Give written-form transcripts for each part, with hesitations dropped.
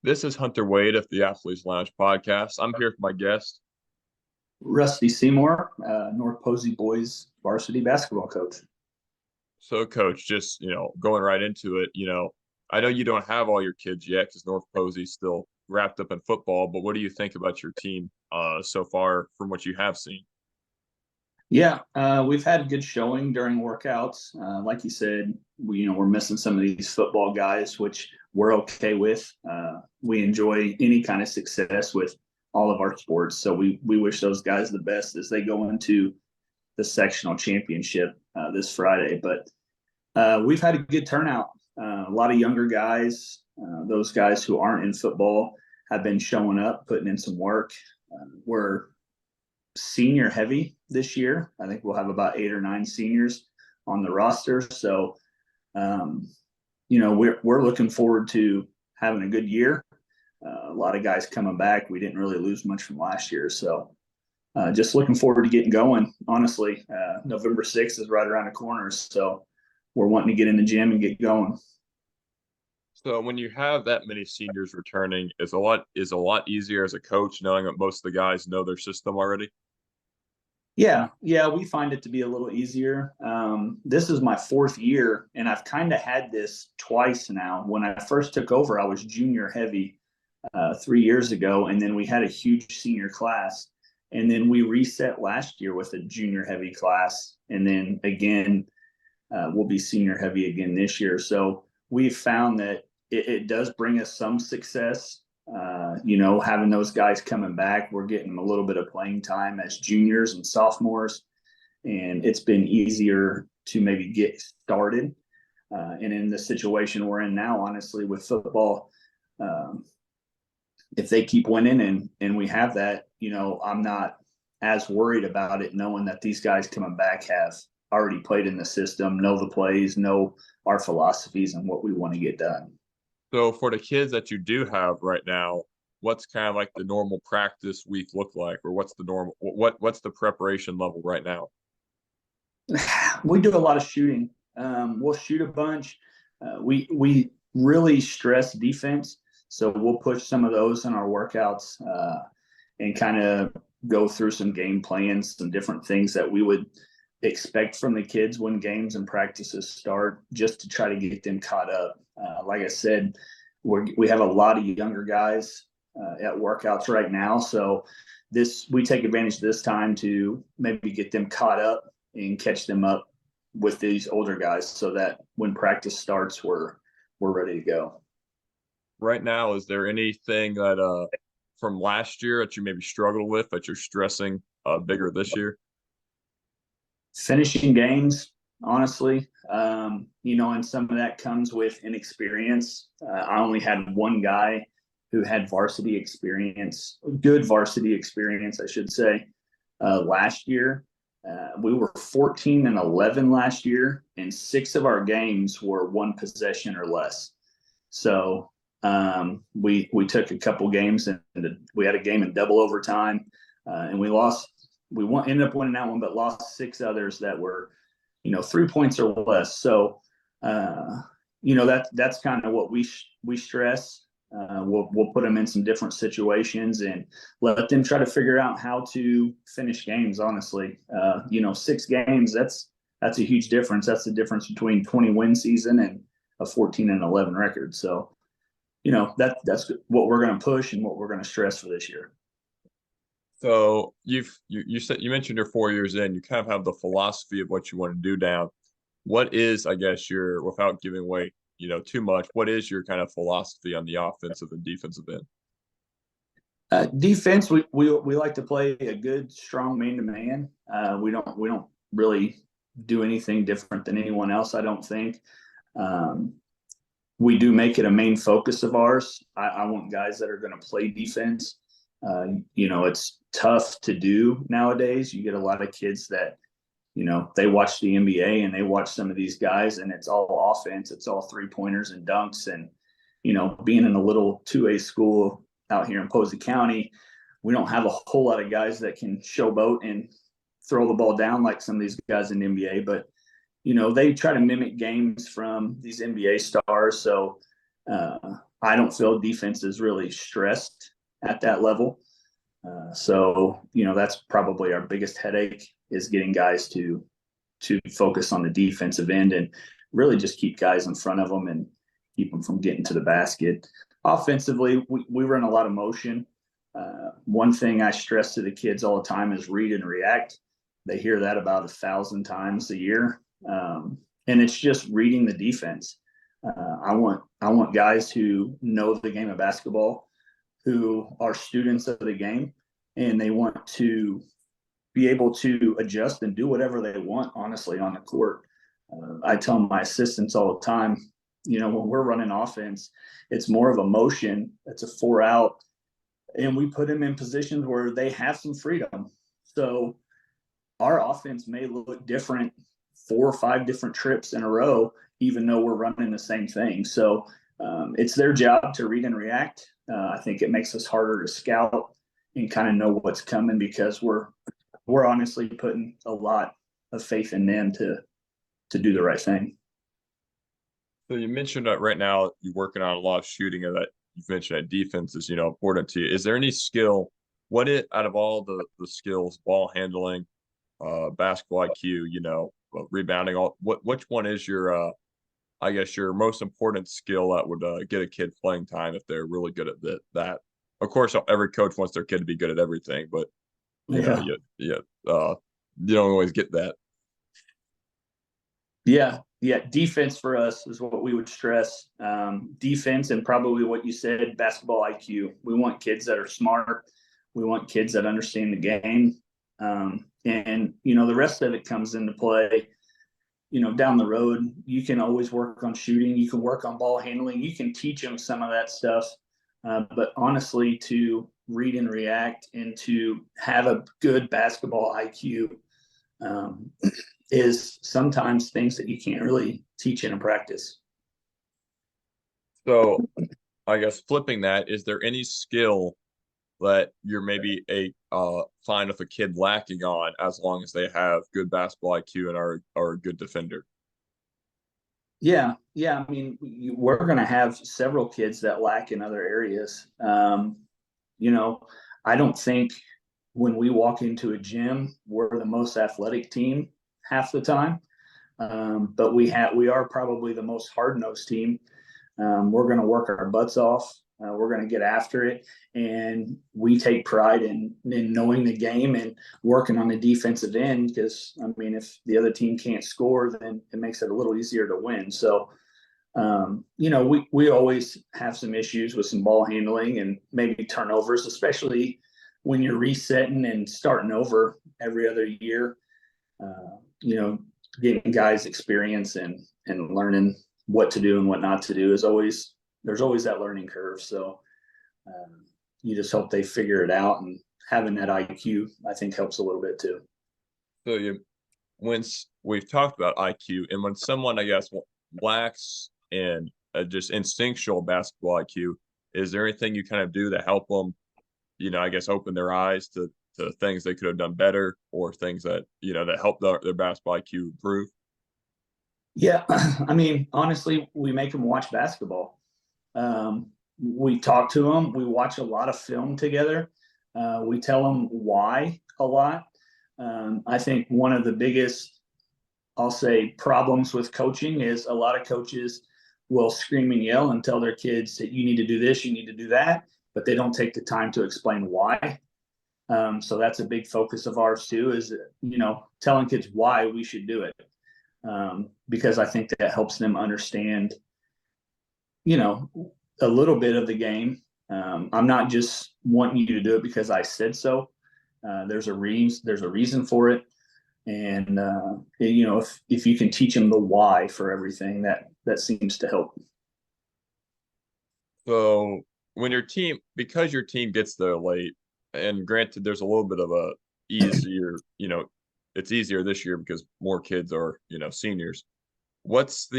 This is Hunter Wade of the Athletes Lounge podcast. I'm here with my guest. Rusty Seymour, North Posey boys varsity basketball coach. So, Coach, just going right into it. I know you don't have all your kids yet because North Posey's still wrapped up in football. But what do you think about your team so far from what you have seen? Yeah, we've had good showing during workouts. Like you said, we're missing some of these football guys, which we're okay with. We enjoy any kind of success with all of our sports, so we wish those guys the best as they go into the sectional championship this Friday. But we've had a good turnout. A lot of younger guys, those guys who aren't in football, have been showing up, putting in some work. We're senior heavy this year. I think we'll have about 8 or 9 seniors on the roster. So, we're looking forward to having a good year. A lot of guys coming back. We didn't really lose much from last year. So, just looking forward to getting going. Honestly, November 6th is right around the corner. So, we're wanting to get in the gym and get going. So, when you have that many seniors returning, is a lot easier as a coach knowing that most of the guys know their system already. Yeah, we find it to be a little easier. This is my 4th year, and I've kind of had this twice now. When I first took over, I was junior heavy 3 years ago, and then we had a huge senior class. And then we reset last year with a junior heavy class. And then again, we'll be senior heavy again this year. So we've found that it does bring us some success. Having those guys coming back, we're getting them a little bit of playing time as juniors and sophomores, and it's been easier to maybe get started. And in the situation we're in now, honestly, with football, if they keep winning and we have that, I'm not as worried about it, knowing that these guys coming back have already played in the system, know the plays, know our philosophies and what we want to get done. So, for the kids that you do have right now, what's kind of like the normal practice week look like, or what's the preparation level right now? We do a lot of shooting. We'll shoot a bunch. We really stress defense, so we'll push some of those in our workouts and kind of go through some game plans, some different things that we would expect from the kids when games and practices start, just to try to get them caught up. Like I said, we have a lot of younger guys at workouts right now, so we take advantage of this time to maybe get them caught up and catch them up with these older guys, so that when practice starts, we're ready to go. Right now, is there anything that from last year that you maybe struggled with that you're stressing bigger this year? Finishing games, honestly, and some of that comes with inexperience. I only had one guy who had varsity experience, good varsity experience, I should say, last year. We were 14-11 last year, and 6 of our games were 1 possession or less. So we took a couple games, and we had a game in double overtime, and we lost. Ended up winning that one, but lost 6 others that were, 3 points or less. So, that's kind of what we stress. We'll put them in some different situations and let them try to figure out how to finish games. Honestly, 6 games, that's a huge difference. That's the difference between 20-win season and a 14-11 record. So, that's what we're going to push and what we're going to stress for this year. So you mentioned you're 4 years in. You kind of have the philosophy of what you want to do down. What is, I guess, without giving away too much, what is your kind of philosophy on the offensive and defensive end? Defense, we like to play a good, strong man-to-man. We don't really do anything different than anyone else, I don't think. We do make it a main focus of ours. I want guys that are going to play defense. It's tough to do nowadays. You get a lot of kids that, they watch the NBA and they watch some of these guys, and it's all offense. It's all 3-pointers and dunks. And, being in a little 2A school out here in Posey County, we don't have a whole lot of guys that can showboat and throw the ball down like some of these guys in the NBA. But, they try to mimic games from these NBA stars. So I don't feel defense is really stressed at that level. So, that's probably our biggest headache is getting guys to focus on the defensive end and really just keep guys in front of them and keep them from getting to the basket. Offensively, we run a lot of motion. One thing I stress to the kids all the time is read and react. They hear that about 1,000 times a year, and it's just reading the defense. I want guys who know the game of basketball, who are students of the game, and they want to be able to adjust and do whatever they want, honestly, on the court. I tell my assistants all the time, when we're running offense, it's more of a motion. It's a 4-out, and we put them in positions where they have some freedom. So our offense may look different 4 or 5 different trips in a row, even though we're running the same thing. So it's their job to read and react. I think it makes us harder to scout and kind of know what's coming because we're honestly putting a lot of faith in them to do the right thing. So you mentioned that right now you're working on a lot of shooting, and that you mentioned that defense is important to you. Is there any skill? Out of all the skills, ball handling, basketball IQ, rebounding, which one is your I guess your most important skill that would get a kid playing time if they're really good at that? Of course, every coach wants their kid to be good at everything, but Yeah. you don't always get that. Yeah. Defense for us is what we would stress. Defense and probably what you said, basketball IQ. We want kids that are smart. We want kids that understand the game. And the rest of it comes into play. Down the road, you can always work on shooting. You can work on ball handling. You can teach them some of that stuff. But honestly, to read and react and to have a good basketball IQ is sometimes things that you can't really teach in a practice. So I guess flipping that, is there any skill that you're maybe fine with a kid lacking on as long as they have good basketball IQ and are a good defender? Yeah. I mean, we're going to have several kids that lack in other areas. I don't think when we walk into a gym, we're the most athletic team half the time. But we are probably the most hard-nosed team. We're going to work our butts off. We're going to get after it, and we take pride in knowing the game and working on the defensive end. Because if the other team can't score, then it makes it a little easier to win. So, we always have some issues with some ball handling and maybe turnovers, especially when you're resetting and starting over every other year. Getting guys experience and learning what to do and what not to do there's always that learning curve. So you just hope they figure it out, and having that IQ, I think, helps a little bit too. So when we've talked about IQ, and when someone, I guess, lacks in just instinctual basketball IQ, is there anything you kind of do to help them, I guess, open their eyes to things they could have done better, or things that, that help their basketball IQ improve? Yeah. Honestly, we make them watch basketball. We talk to them. We watch a lot of film together. We tell them why a lot. I think one of the biggest, I'll say, problems with coaching is a lot of coaches will scream and yell and tell their kids that you need to do this, you need to do that, but they don't take the time to explain why. So that's a big focus of ours too, is, telling kids why we should do it. Because I think that helps them understand, a little bit of the game. I'm not just wanting you to do it because I said so. There's a reason for it. And, if you can teach them the why for everything, that seems to help. So when because your team gets there late, and granted, there's a little bit of a easier, it's easier this year because more kids are, seniors. What's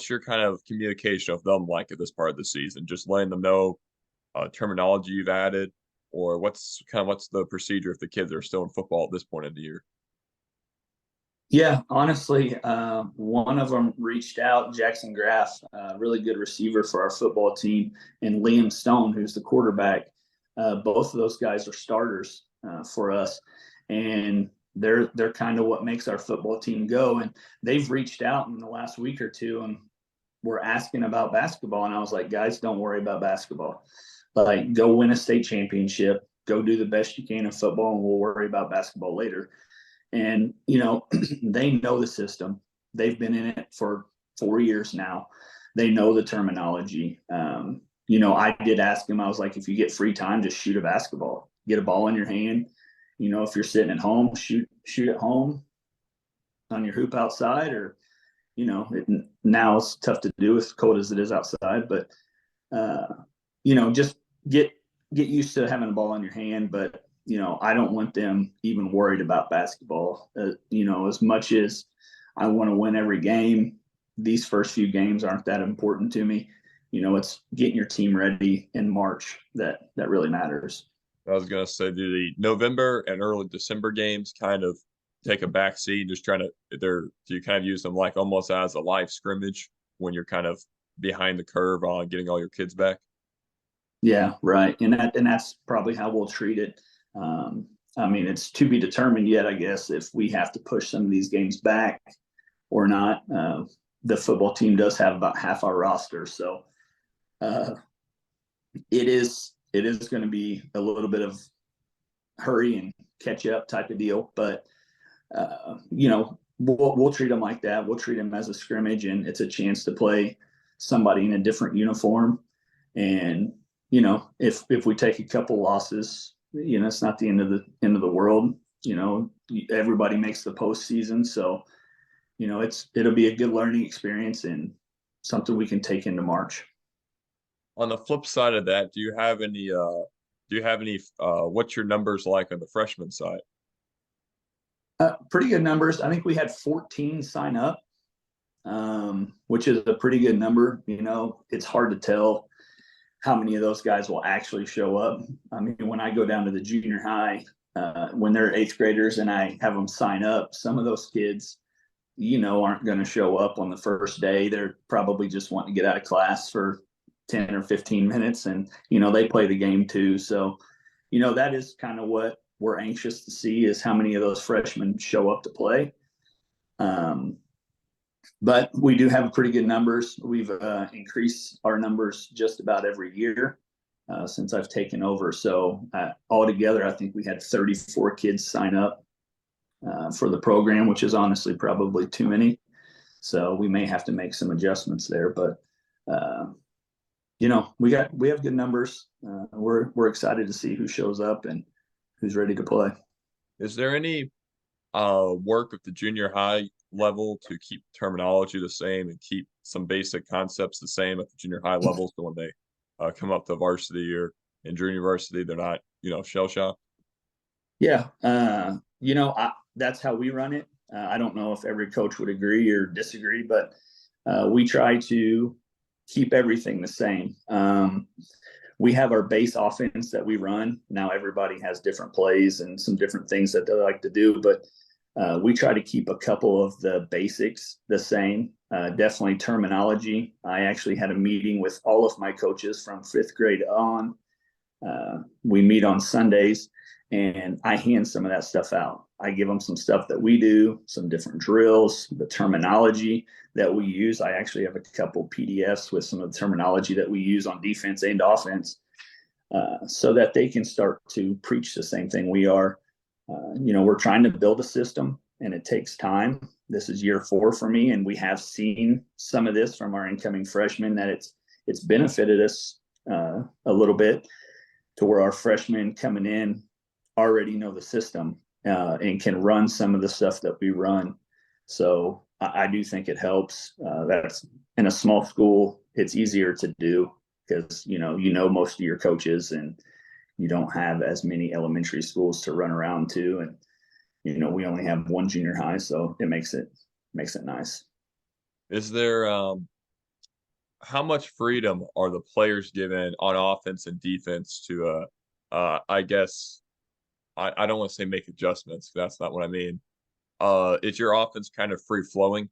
your kind of communication of them like at this part of the season? Just letting them know terminology you've added, or what's the procedure if the kids are still in football at this point of the year? Yeah, honestly, one of them reached out, Jackson Graff, really good receiver for our football team, and Liam Stone, who's the quarterback. Both of those guys are starters for us, and they're kind of what makes our football team go. And they've reached out in the last week or two, and were asking about basketball, and I was like, guys, don't worry about basketball. Like, go win a state championship, go do the best you can in football, and we'll worry about basketball later. And they know the system. They've been in it for 4 years now. They know the terminology. I did ask him. I was like, if you get free time, just shoot a basketball. Get a ball in your hand. If you're sitting at home, shoot at home on your hoop outside, or now it's tough to do as cold as it is outside. But just get used to having a ball in your hand. But I don't want them even worried about basketball. As much as I want to win every game, these first few games aren't that important to me. It's getting your team ready in March that really matters. I was gonna say, do the November and early December games kind of take a back seat, just trying to do you kind of use them like almost as a live scrimmage when you're kind of behind the curve on getting all your kids back? Yeah, right. And that's probably how we'll treat it. I mean, it's to be determined yet, I guess, if we have to push some of these games back or not. The football team does have about half our roster, so uh, it is going to be a little bit of hurry and catch up type of deal. But we'll treat them like that. We'll treat them as a scrimmage, and it's a chance to play somebody in a different uniform. And if we take a couple losses, it's not the end of the world. Everybody makes the postseason, so it'll be a good learning experience and something we can take into March. On the flip side of that, what's your numbers like on the freshman side? Pretty good numbers. I think we had 14 sign up, which is a pretty good number. It's hard to tell how many of those guys will actually show up. I mean, when I go down to the junior high, when they're eighth graders and I have them sign up, some of those kids, aren't going to show up on the first day. They're probably just wanting to get out of class for 10 or 15 minutes, and they play the game too. So that is kind of what we're anxious to see, is how many of those freshmen show up to play. But we do have pretty good numbers. We've increased our numbers just about every year since I've taken over. So altogether, I think we had 34 kids sign up for the program, which is honestly probably too many. So we may have to make some adjustments there. But we have good numbers. We're excited to see who shows up and who's ready to play. Is there any work at the junior high level to keep terminology the same and keep some basic concepts the same at the junior high level, so when they come up to varsity or in junior varsity, they're not shell shocked? Yeah, that's how we run it. I don't know if every coach would agree or disagree, but we try to keep everything the same. We have our base offense that we run. Now everybody has different plays and some different things that they like to do, but we try to keep a couple of the basics the same. Definitely terminology. I actually had a meeting with all of my coaches from fifth grade on. We meet on Sundays, and I hand some of that stuff out. I give them some stuff that we do, some different drills, the terminology that we use. I actually have a couple PDFs with some of the terminology that we use on defense and offense, so that they can start to preach the same thing we are. We're trying to build a system, and it takes time. This is year 4 for me, and we have seen some of this from our incoming freshmen, that it's benefited us a little bit, to where our freshmen coming in already know the system and can run some of the stuff that we run. So I do think it helps. That's in a small school, it's easier to do because most of your coaches, and you don't have as many elementary schools to run around to, and we only have one junior high, so it makes it nice. Is there how much freedom are the players given on offense and defense to I guess I don't want to say make adjustments, that's not what I mean. is your offense kind of free flowing?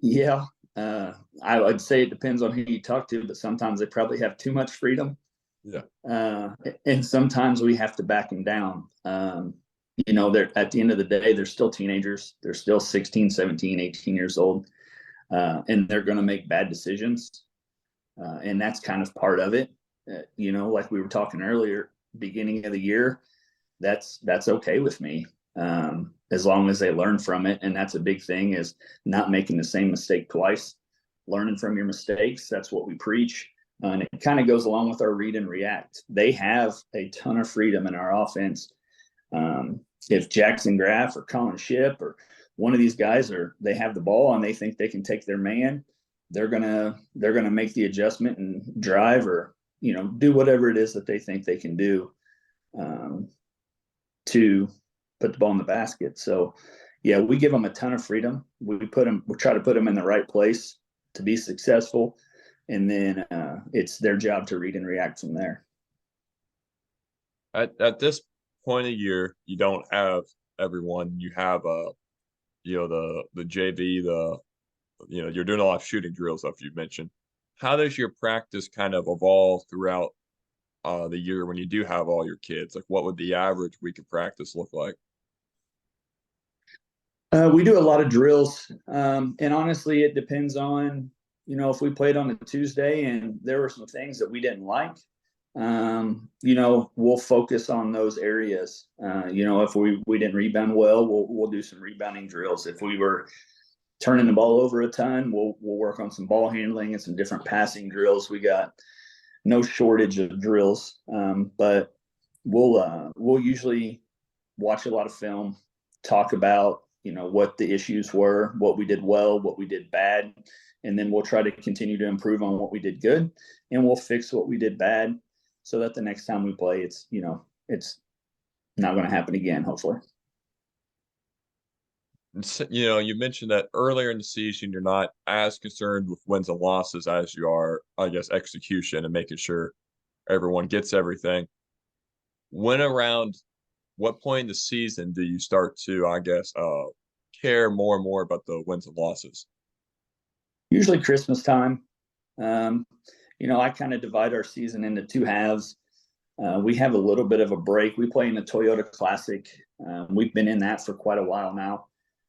Yeah, I would say it depends on who you talk to, but sometimes they probably have too much freedom. Yeah. Uh, and sometimes we have to back them down. They're at the end of the day, they're still teenagers. They're still 16, 17, 18 years old. And they're going to make bad decisions. And that's kind of part of it. Like we were talking earlier, beginning of the year, that's okay with me. As long as they learn from it. And that's a big thing, is not making the same mistake twice, learning from your mistakes. That's what we preach. And it kind of goes along with our read and react. They have a ton of freedom in our offense. If Jackson Graff or Colin Ship or one of these guys they have the ball and they think they can take their man, they're gonna make the adjustment and drive, or do whatever it is that they think they can do to put the ball in the basket. So yeah, we give them a ton of freedom. We try to put them in the right place to be successful, and then it's their job to read and react from there. At this point of year, you don't have everyone. You have the JV, you're doing a lot of shooting drills, like you mentioned. How does your practice kind of evolve throughout the year when you do have all your kids? Like, what would the average week of practice look like? We do a lot of drills, and honestly, it depends on if we played on a Tuesday and there were some things that we didn't like. We'll focus on those areas. If we didn't rebound well, we'll do some rebounding drills. If we were turning the ball over a ton, we'll work on some ball handling and some different passing drills. We got no shortage of drills, but we'll usually watch a lot of film, talk about what the issues were, what we did well, what we did bad, and then we'll try to continue to improve on what we did good, and we'll fix what we did bad, so that the next time we play, it's not going to happen again, hopefully. You mentioned that earlier in the season, you're not as concerned with wins and losses as you are, I guess, execution and making sure everyone gets everything. When around what point in the season do you start to, I guess, care more and more about the wins and losses? Usually Christmas time. I kind of divide our season into two halves. We have a little bit of a break. We play in the Toyota Classic. We've been in that for quite a while now.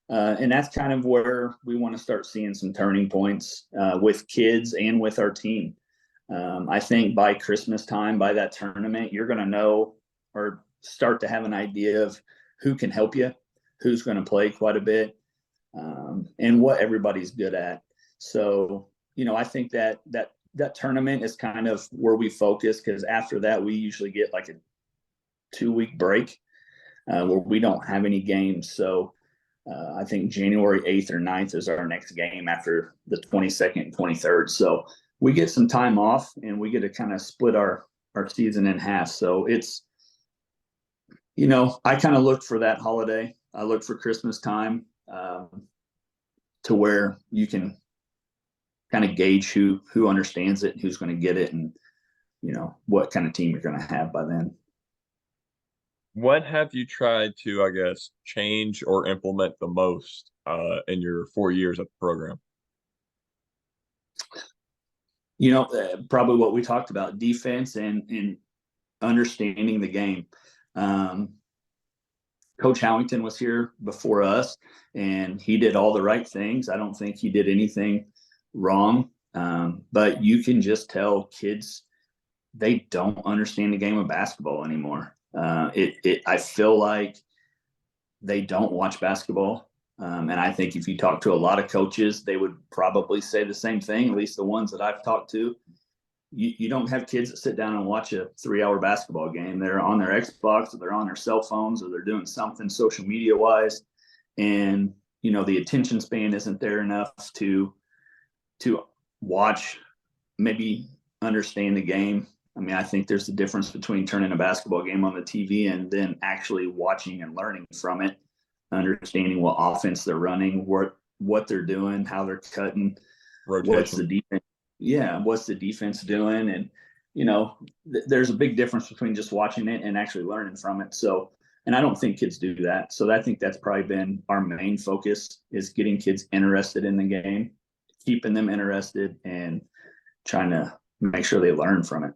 And that's kind of where we want to start seeing some turning points with kids and with our team. I think by Christmas time, by that tournament, you're going to know, or start to have an idea of who can help you, who's going to play quite a bit, and what everybody's good at. So, I think that tournament is kind of where we focus, because after that, we usually get like a 2-week break where we don't have any games. So I think January 8th or 9th is our next game after the 22nd and 23rd. So we get some time off, and we get to kind of split our season in half. So it's, I kind of look for that holiday. I look for Christmas time to where you can kind of gauge who understands it, who's going to get it, and what kind of team you're going to have by then. What have you tried to, I guess, change or implement the most in your 4 years at the program? Probably what we talked about, defense and understanding the game. Coach Howington was here before us, and he did all the right things. I don't think he did anything wrong. But you can just tell kids, they don't understand the game of basketball anymore. I feel like they don't watch basketball. And I think if you talk to a lot of coaches, they would probably say the same thing, at least the ones that I've talked to. You don't have kids that sit down and watch a 3-hour basketball game. They're on their Xbox, or they're on their cell phones, or they're doing something social media wise. And, the attention span isn't there enough to watch, maybe understand the game. I mean, I think there's a difference between turning a basketball game on the TV and then actually watching and learning from it, understanding what offense they're running, what they're doing, how they're cutting, Rotation. what's the defense. Yeah, what's the defense doing? And there's a big difference between just watching it and actually learning from it. So And I don't think kids do that. So I think that's probably been our main focus, is getting kids interested in the game, keeping them interested, and trying to make sure they learn from it.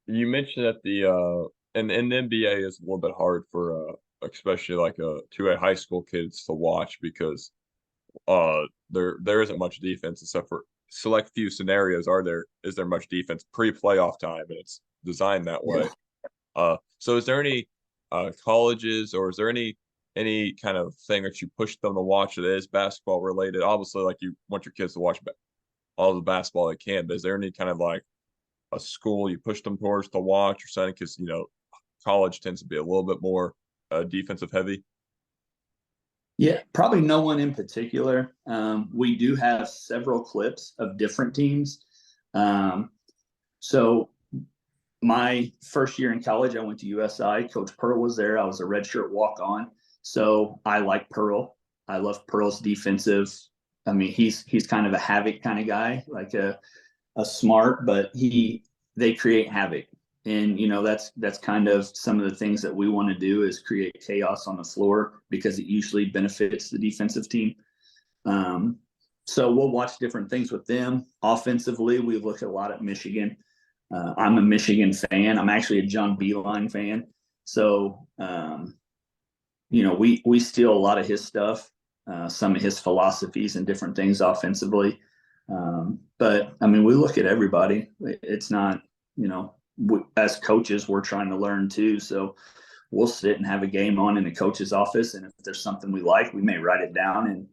You mentioned that and the NBA is a little bit hard for especially like two A high school kids to watch because there isn't much defense except for select few scenarios. Is there much defense pre-playoff time, and it's designed that Yeah. way. So is there any colleges, or is there any kind of thing that you push them to watch that is basketball related? Obviously, like, you want your kids to watch all the basketball they can, but is there any kind of like a school you push them towards to watch or something? Because college tends to be a little bit more defensive heavy. Yeah, probably no one in particular. We do have several clips of different teams. So my first year in college, I went to USI. Coach Pearl was there. I was a redshirt walk-on. So I like Pearl. I love Pearl's defensive. I mean, he's kind of a havoc kind of guy, like a smart, but they create havoc. And that's kind of some of the things that we want to do, is create chaos on the floor, because it usually benefits the defensive team. So we'll watch different things with them. Offensively, we look a lot at Michigan. I'm a Michigan fan. I'm actually a John Beeline fan. So we steal a lot of his stuff, some of his philosophies and different things offensively. But I mean, we look at everybody. It's not, as coaches, we're trying to learn too. So we'll sit and have a game on in the coach's office, and if there's something we like, we may write it down and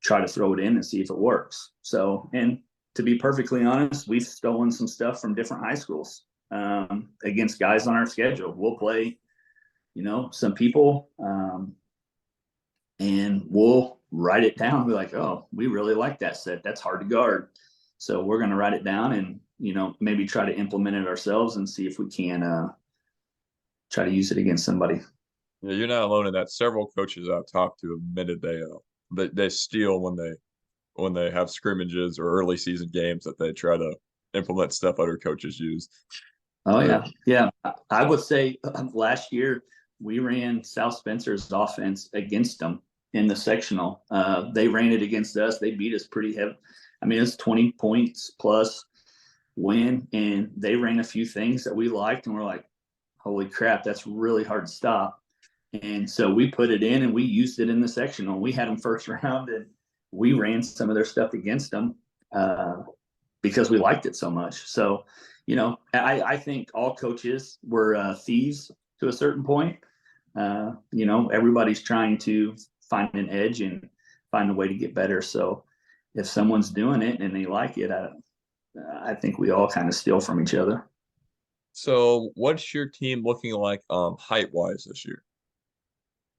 try to throw it in and see if it works. So, and to be perfectly honest, we've stolen some stuff from different high schools against guys on our schedule. We'll play, some people, and we'll write it down. Be like, oh, we really like that set. That's hard to guard. So we're going to write it down and, maybe try to implement it ourselves and see if we can try to use it against somebody. Yeah, you're not alone in that. Several coaches I've talked to admitted they steal when they have scrimmages or early season games, that they try to implement stuff other coaches use. Oh yeah, yeah. I would say last year we ran South Spencer's offense against them in the sectional. They ran it against us. They beat us pretty heavy. I mean, it's 20 points plus win, and they ran a few things that we liked, and we're like, holy crap, that's really hard to stop. And so we put it in and we used it in the sectional. We had them first round, and we ran some of their stuff against them because we liked it so much. So, I think all coaches were thieves to a certain point. Everybody's trying to find an edge and find a way to get better. So if someone's doing it and they like it, I think we all kind of steal from each other. So what's your team looking like height wise this year?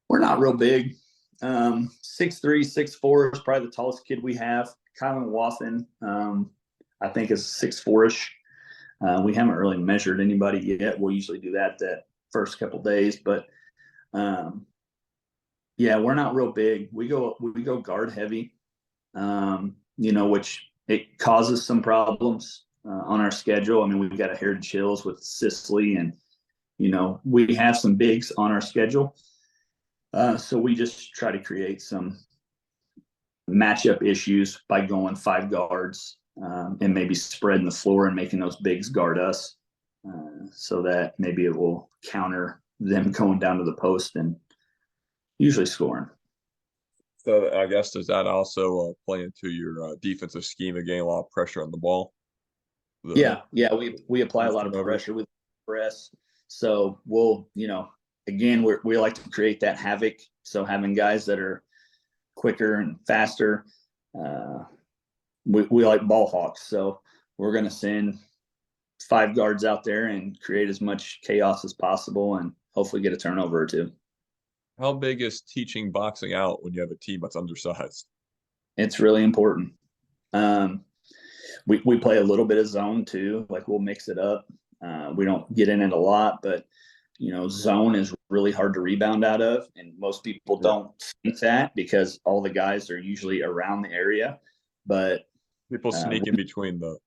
We're not real big. 6'3", 6'4" is probably the tallest kid we have. Kylan Wathen, I think, is 6'4"-ish. We haven't really measured anybody yet. We'll usually do that first couple days, but yeah, we're not real big. We go guard heavy, which it causes some problems on our schedule. I mean, we've got a Heritage Hills with Sisley, and we have some bigs on our schedule. So we just try to create some matchup issues by going 5 guards and maybe spreading the floor and making those bigs guard us, so that maybe it will counter them going down to the post and usually scoring. So I guess, does that also play into your defensive scheme of getting a lot of pressure on the ball? Yeah, we apply a lot of pressure with press. So we'll, again, we like to create that havoc. So having guys that are quicker and faster, we like ball hawks. So we're going to send 5 guards out there and create as much chaos as possible, and hopefully get a turnover or 2. How big is teaching boxing out when you have a team that's undersized? It's really important. We play a little bit of zone too. Like, we'll mix it up. We don't get in it a lot, but zone is really hard to rebound out of, and most people don't think that because all the guys are usually around the area. But people sneak in between the.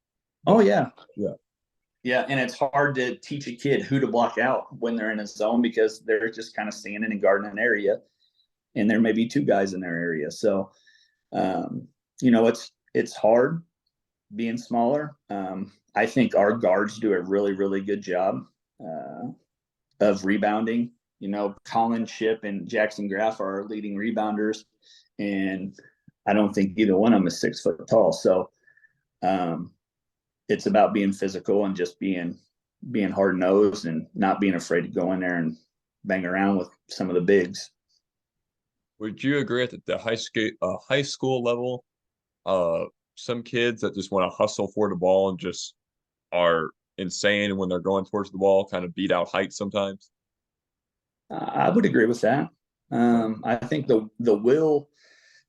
Oh yeah, Yeah. Yeah, and it's hard to teach a kid who to block out when they're in a zone because they're just kind of standing and guarding an area, and there may be two guys in their area. So, um, it's hard being smaller. I think our guards do a really, really good job of rebounding. Colin Ship and Jackson Graff are our leading rebounders, and I don't think either one of them is 6 foot tall. So um, it's about being physical and just being hard nosed and not being afraid to go in there and bang around with some of the bigs. Would you agree that the high school level, uh, some kids that just want to hustle for the ball and just are insane when they're going towards the ball, kind of beat out height sometimes? I would agree with that. I think the will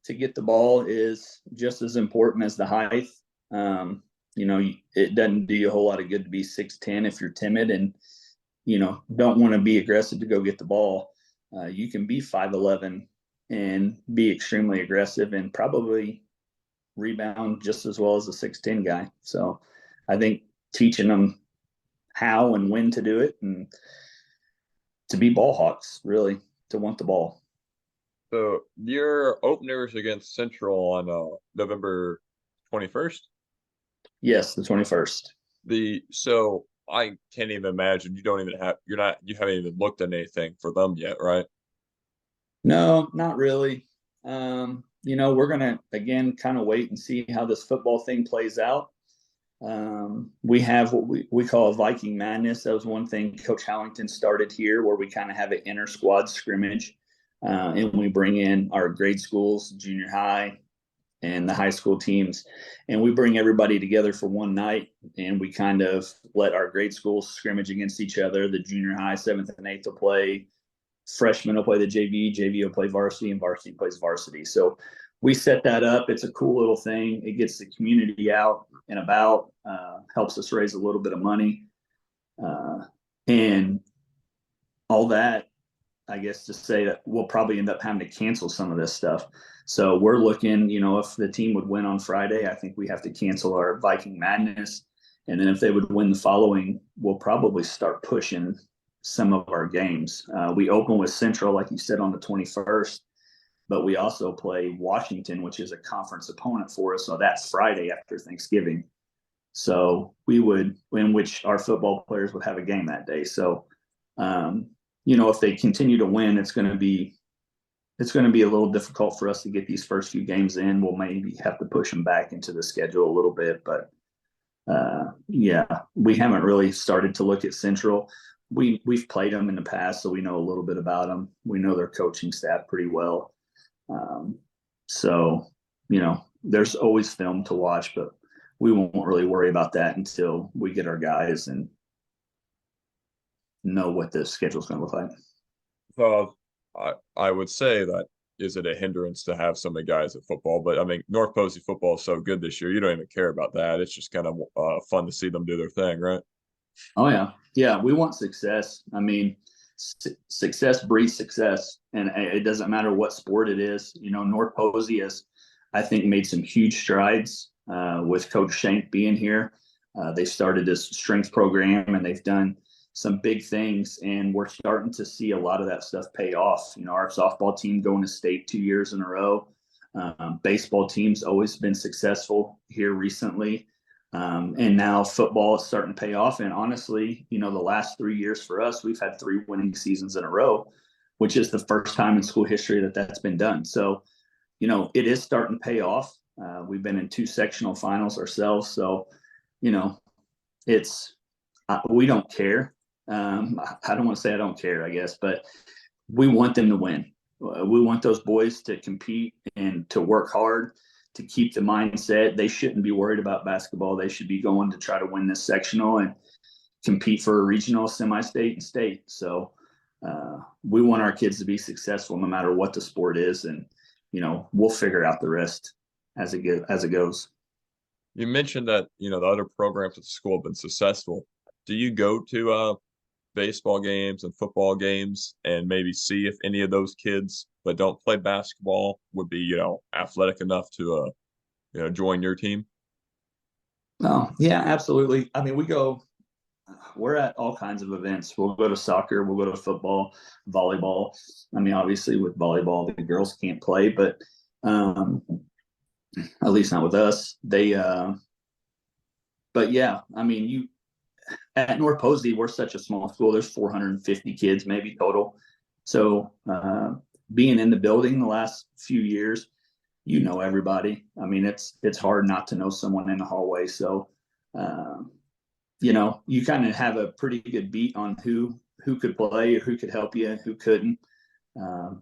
to get the ball is just as important as the height. It doesn't do you a whole lot of good to be 6'10" if you're timid and don't want to be aggressive to go get the ball. You can be 5'11" and be extremely aggressive and probably rebound just as well as a 6'10" guy. So I think teaching them how and when to do it and to be ball hawks, really, to want the ball. So your openers against Central on November 21st. Yes, the 21st. So I can't even imagine you haven't even looked at anything for them yet, right? No, not really. We're going to, again, kind of wait and see how this football thing plays out. We have what we call a Viking Madness. That was one thing Coach Hallington started here where we kind of have an inter squad scrimmage. And we bring in our grade schools, junior high, and the high school teams. And we bring everybody together for one night and we kind of let our grade schools scrimmage against each other. The junior high, seventh and eighth will play. Freshmen will play the JV will play varsity, and varsity plays varsity. So we set that up. It's a cool little thing. It gets the community out and about, helps us raise a little bit of money. And all that, I guess, to say that we'll probably end up having to cancel some of this stuff. So we're looking, if the team would win on Friday, I think we have to cancel our Viking Madness. And then if they would win the following, we'll probably start pushing some of our games. We open with Central, like you said, on the 21st, but we also play Washington, which is a conference opponent for us. So that's Friday after Thanksgiving. So in which our football players would have a game that day. So, if they continue to win, it's going to be a little difficult for us to get these first few games in. We'll maybe have to push them back into the schedule a little bit, but yeah, we haven't really started to look at Central. We've played them in the past, so we know a little bit about them. We know their coaching staff pretty well. So, there's always film to watch, but we won't really worry about that until we get our guys and know what the schedule is going to look like. So I would say that is it a hindrance to have so many guys at football? But I mean, North Posey football is so good this year. You don't even care about that. It's just kind of fun to see them do their thing, right? Oh yeah, yeah. We want success. I mean, success breeds success, and it doesn't matter what sport it is. North Posey has, I think, made some huge strides with Coach Shank being here. They started this strength program, and they've done some big things, and we're starting to see a lot of that stuff pay off. Our softball team going to state 2 years in a row. Baseball team's always been successful here recently. And now football is starting to pay off. And honestly, the last 3 years for us, we've had 3 winning seasons in a row, which is the first time in school history that that's been done. So, it is starting to pay off. We've been in 2 sectional finals ourselves. So, we don't care. I don't want to say I don't care, I guess, but we want them to win. We want those boys to compete and to work hard, to keep the mindset. They shouldn't be worried about basketball. They should be going to try to win this sectional and compete for a regional, semi-state, and state. So we want our kids to be successful no matter what the sport is. And, we'll figure out the rest as it goes. You mentioned that, the other programs at the school have been successful. Do you go to baseball games and football games and maybe see if any of those kids that don't play basketball would be, athletic enough to, join your team? Oh, yeah, absolutely. I mean, we go we're at all kinds of events. We'll go to soccer, we'll go to football, volleyball. I mean, obviously with volleyball, the girls can't play, but at least not with us. But yeah, I mean, you at North Posey, we're such a small school. There's 450 kids maybe total. So being in the building the last few years, you know everybody. I mean, it's hard not to know someone in the hallway. So you know, you kind of have a pretty good beat on who could play or who could help you and who couldn't.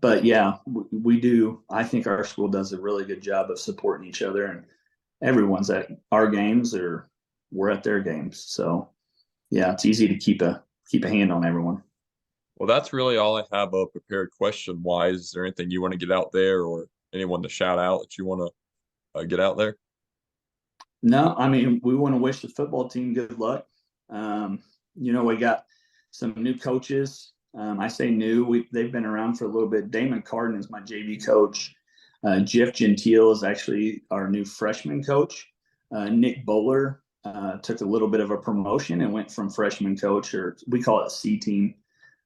But yeah, we do. I think our school does a really good job of supporting each other, and everyone's at our games or we're at their games. So yeah, it's easy to keep a hand on everyone. Well, that's really all I have prepared question wise. Is there anything you want to get out there or anyone to shout out that you want to get out there? No, I mean, we want to wish the football team good luck. You know, we got some new coaches. I say new, they've been around for a little bit. Damon Carden is my JV coach. Jeff Gentile is actually our new freshman coach. Nick Bowler took a little bit of a promotion and went from freshman coach, or we call it a C team.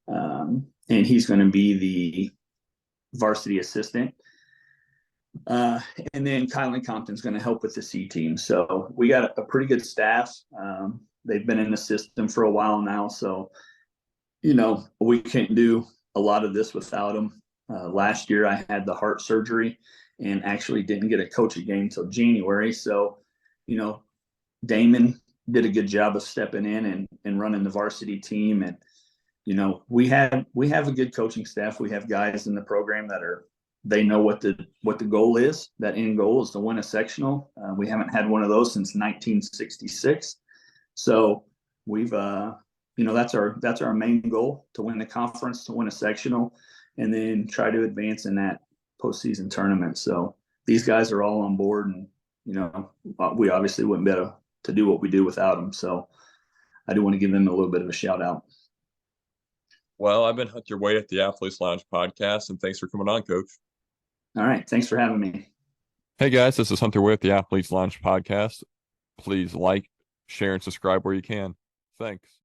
And he's going to be the varsity assistant. And then Kylan Compton's going to help with the C team. So we got a pretty good staff. They've been in the system for a while now. So, you know, we can't do a lot of this without them. Last year I had the heart surgery and actually didn't get a coaching game until January. So, you know, Damon did a good job of stepping in and running the varsity team. And, you know, we have a good coaching staff. We have guys in the program that they know what the goal is. That end goal is to win a sectional. We haven't had one of those since 1966. So we've, you know, that's our main goal, to win the conference, to win a sectional, and then try to advance in that postseason tournament. So these guys are all on board, and, you know, we obviously wouldn't be able to do what we do without them. So I do want to give them a little bit of a shout out. Well, I've been Hunter Wade at the Athletes Lounge podcast, and thanks for coming on, Coach. All right. Thanks for having me. Hey guys, this is Hunter Wade at the Athletes Lounge podcast. Please like, share, and subscribe where you can. Thanks.